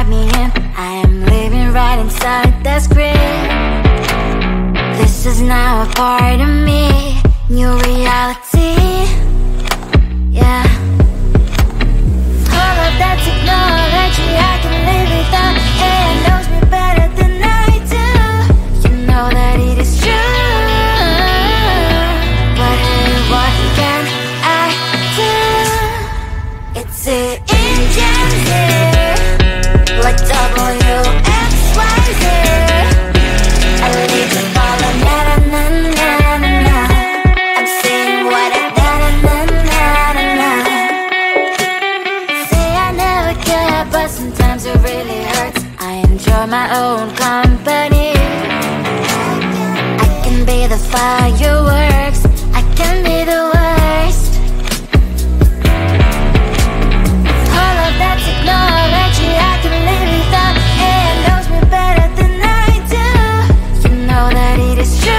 write me in. I am living right inside the script. This is now a part of me, new reality. Yeah. All of that technology I can live without. AI knows me better than I do. You know that it is true. But hey, what can I do? It's the engines here, like WXYZ. I need to follow na na na na na na. I'm saying what I na na na na na na. Say I never care, but sometimes it really hurts. I enjoy my own company. I can be the fireworks, I can be the worst. All of that technology I can live without. AI knows me better than I do. You know that it is true.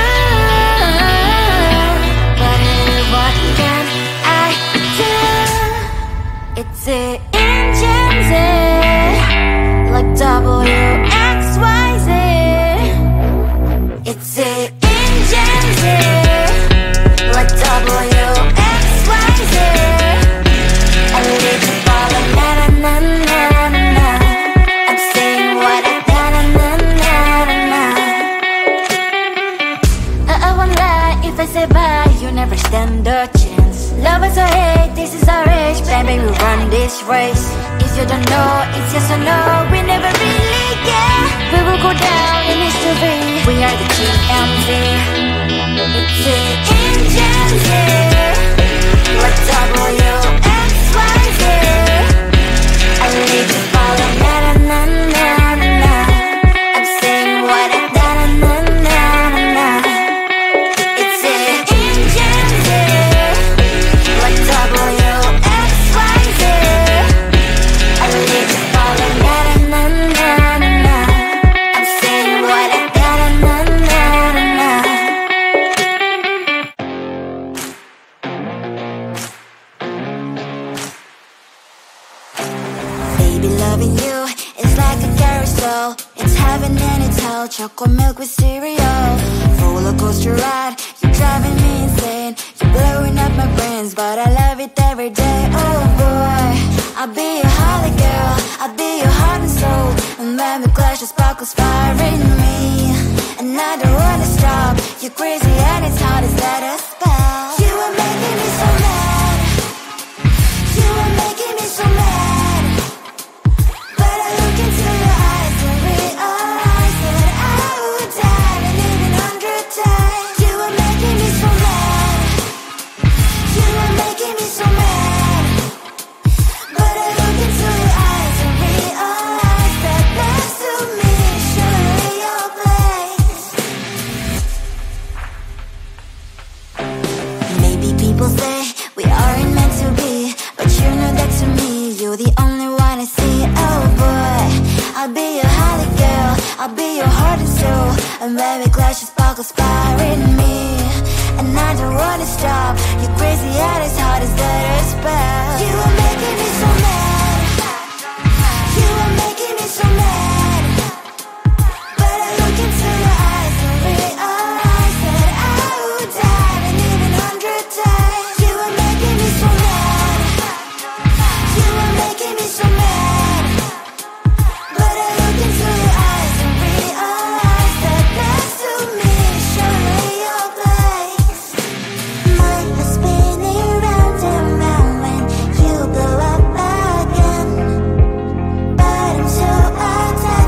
But hey, what can I do? It's the engines, like WXYZ. It's the engines, like WXYZ. I live to follow na na na na na na. I'm saying what I na na na na na na. I won't lie if I say bye, you never stand a chance. Love is or hate, this is our age. Baby, we run this race. If you don't know, it's yes or no. We never really get. We will go down in history. We are the GMZ. It's the engines here, like WXYZ. I need to follow na na na na na na. I'm saying what I na na na na na na. It's the engines here, like WXYZ. I need to follow na na na na na na. I'm saying what I na na na na na na. Baby, loving you is like a carousel. It's heaven and it's hell. Chocolate milk with cereal. Roller coaster ride, you're driving me insane. You're blowing up my brains, but I love it every day. Oh boy, I'll be your holly girl, I'll be your heart and soul. And when we clash, the sparkles fire in me. And I don't wanna stop. You're crazy and it's hard as let a spell. You are making me so mad. You are making me so mad. But I look into your eyes and realize that I would die and even 100 times. You are making me so mad. You are making me so mad. But I look into your eyes and realize that next to me is surely your place. Maybe people say we aren't meant to be, but you know that to me, you're the only one I see. Oh boy, I'll be your holly girl, I'll be your heart and soul. And when we clash, the sparkles fire in me. And I don't wanna stop. You're crazy and as hard as let a spell. You are making me so mad. You are making me so mad. But I look into your eyes and realize that I would die and even 100 times. You are making me so mad. You are making me so mad. But I look into your eyes and realize that next to me is surely your place. Mind was spinning round and round when you blow up again. But I'm so attached.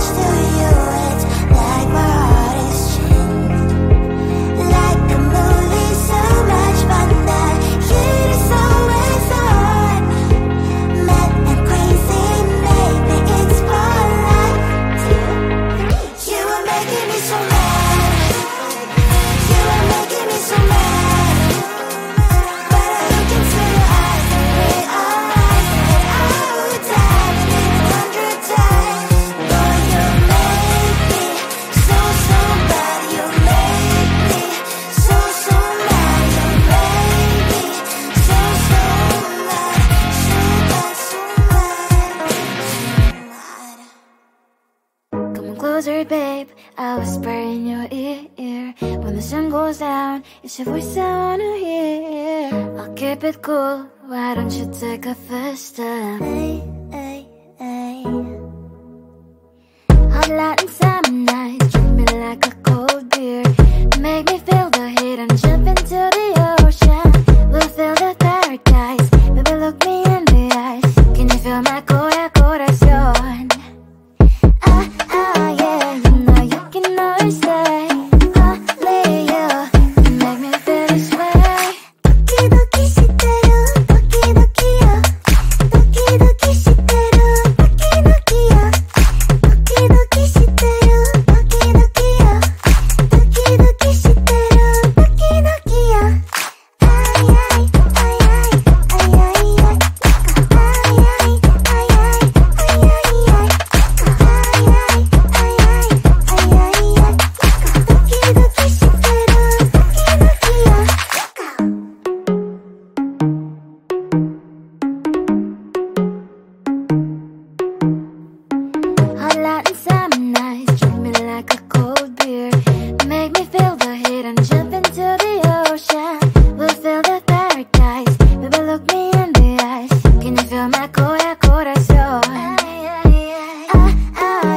whisper in your ear. When the sun goes down, it's your voice I wanna hear. I'll keep it cool, why don't you take a first step? Hey, hey, hey. Hot light and summer nights, treat me like a cold beer. Make me feel the heat and jump into the ocean. We'll feel the paradise, baby look me in the eyes. Can you feel my corazón?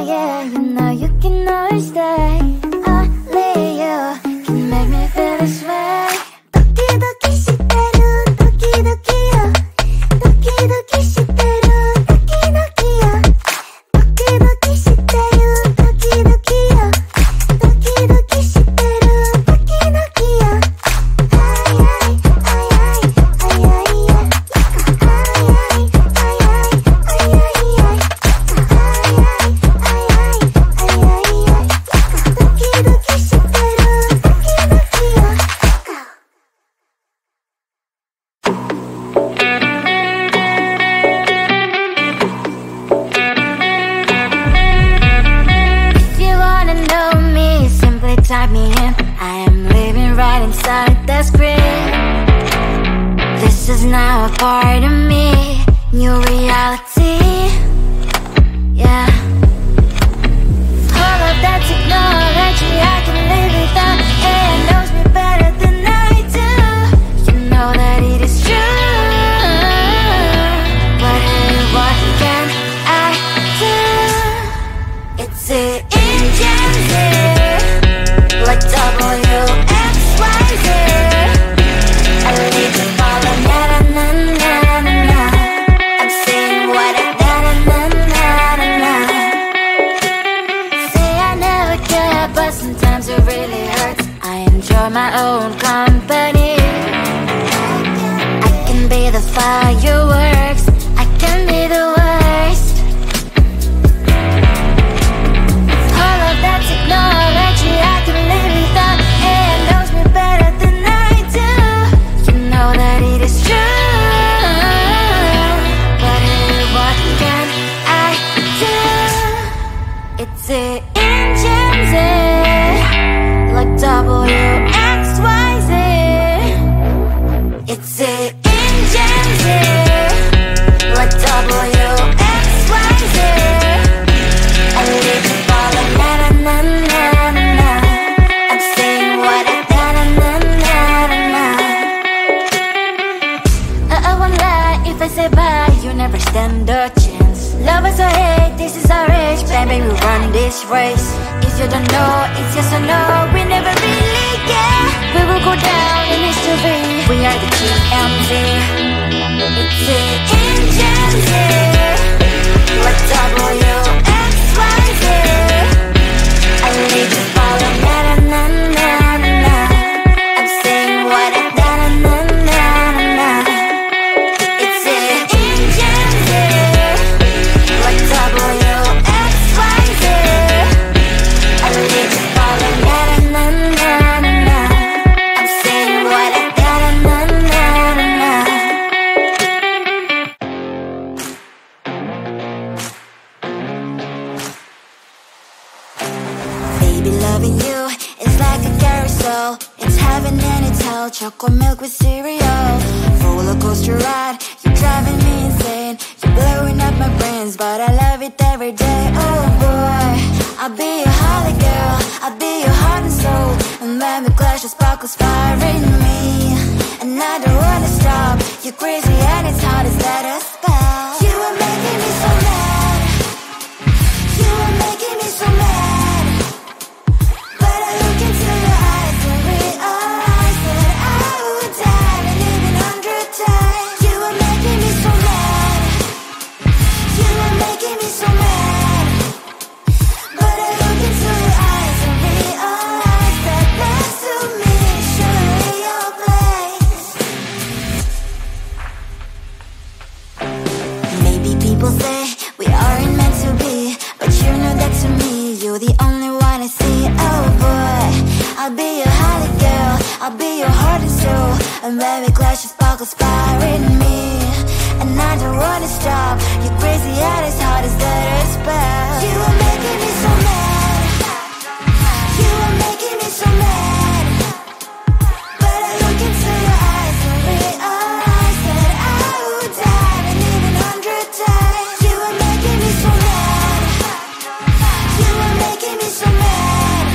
Yeah, you know you can always stay. Only you can make me feel this way. Doki doki shiteru, doki doki yo. Doki doki shiteru, doki doki yo. Doki doki shiteru, doki doki yo. Doki doki shiteru, doki doki yo. Ay ay ay ay ay ay ay. Ay ay ay ay ay ay ay. Chocolate milk with cereal, roller coaster ride. You're driving me insane. You're blowing up my brains, but I love it every day. Oh boy, I'll be a holly girl. I'll be your heart and soul. And when we clash, the sparkles fire in me. And I don't wanna stop. You're crazy and it's hard as let us spell. You are making me so mad. You are making me so mad. But I look into your eyes and realize that I would die and even 100 times. You are making me so mad. You are making me so mad. But I look into your eyes and realize that next to me is surely your place. Maybe people say we aren't meant to be, but you know that to me, you're the only one I see. Oh boy, I'll be your holly girl, I'll be your heart and soul. And when we clash, the sparkles fire in me. And I don't wanna stop. You're crazy and as hard as let her spell. You are making me so mad. You are making me so mad. But I look into your eyes and realize that I would die and even 100 times. You are making me so mad. You are making me so mad.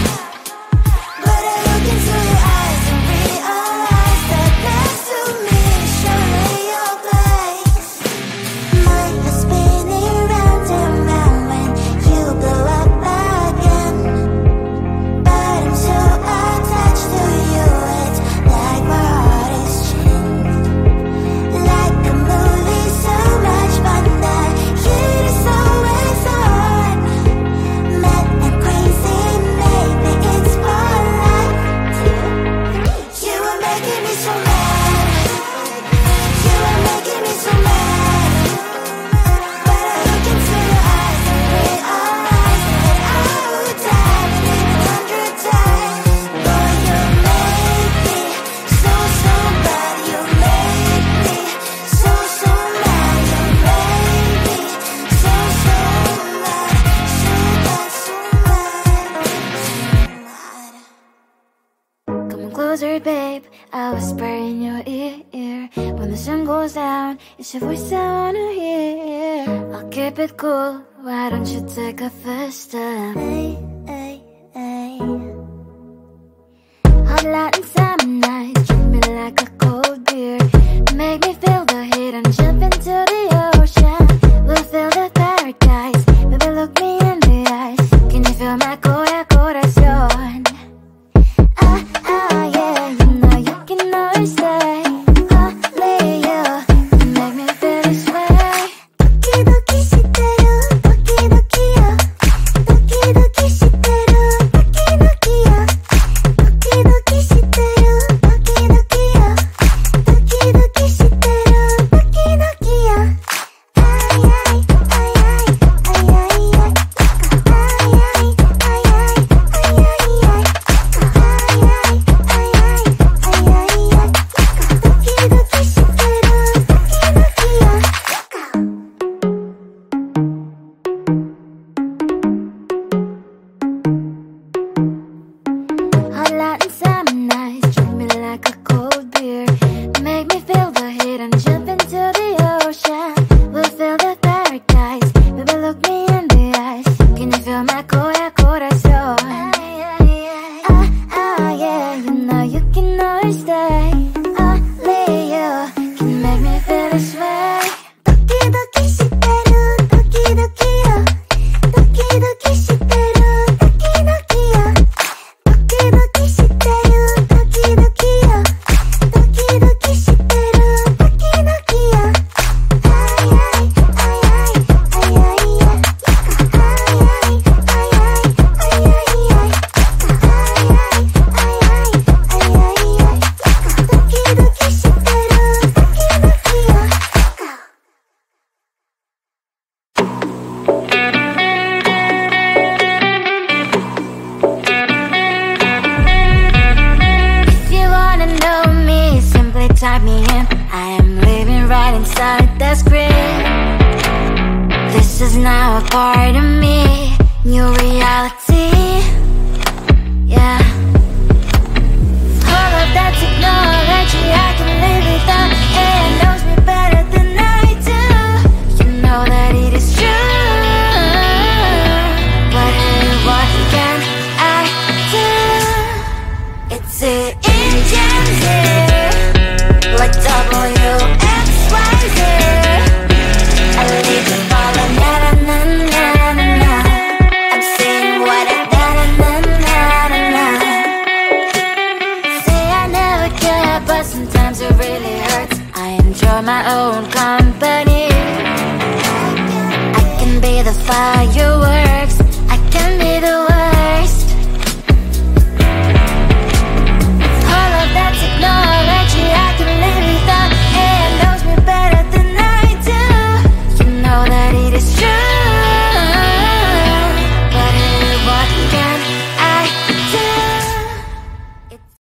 But I look into your eyes and realize that next to me is surely your place. Mind was spinning round and round when you blow up again. But I'm so attached to you, it's like my heart is chained. Like a movie, so much fun that heat is always on. Mad and crazy, maybe it's for life. You are making me so mad. You are making me so mad. But I look into your eyes and realize that I would die and even 100 times. Boy, you make me so, so bad. You make me so, so mad. You make me so, so mad. So bad, so mad. Come closer, babe. I'll whisper in your ear. When the sun goes down, it's your voice I wanna hear. I'll keep it cool. Why don't you take a first step? Hey, hey, hey. Hot light and summer nights, treat me like a cold beer. Make me feel the heat and jump into the ocean. We'll feel the paradise. Baby, look me in the eyes. Can you feel my corazón? Yeah, you know you can always stay. Only you can make me feel this way. Doki doki shiteru, doki doki yo. Doki doki shiteru, doki doki yo. Doki doki shiteru, doki doki yo. Doki doki shiteru, doki doki yo. Ay ay ay ay ay ay ay. Ay ay ay ay ay ay ay. Hot light and summer nights, treat me like a cold beer. Make me feel the heat and jump into the ocean. We'll feel the paradise. Baby, look me in the eyes. Can you feel my corazón? Yeah, you know you can always stay. Only you can make me feel this way. Doki doki shiteru, doki doki yo. Doki doki shiteru, doki doki yo. Doki doki shiteru, doki doki yo. Doki doki shiteru, doki doki yo. Ay ay ay ay ay ay ay. Ay ay ay ay ay ay ay. If you wanna know me, simply type me in. I am living right inside the screen. This is now a part of me, new reality. Yeah. All of that technology, I can live without. It knows me better than I do. You know that it is true. But hey, what can I my own company.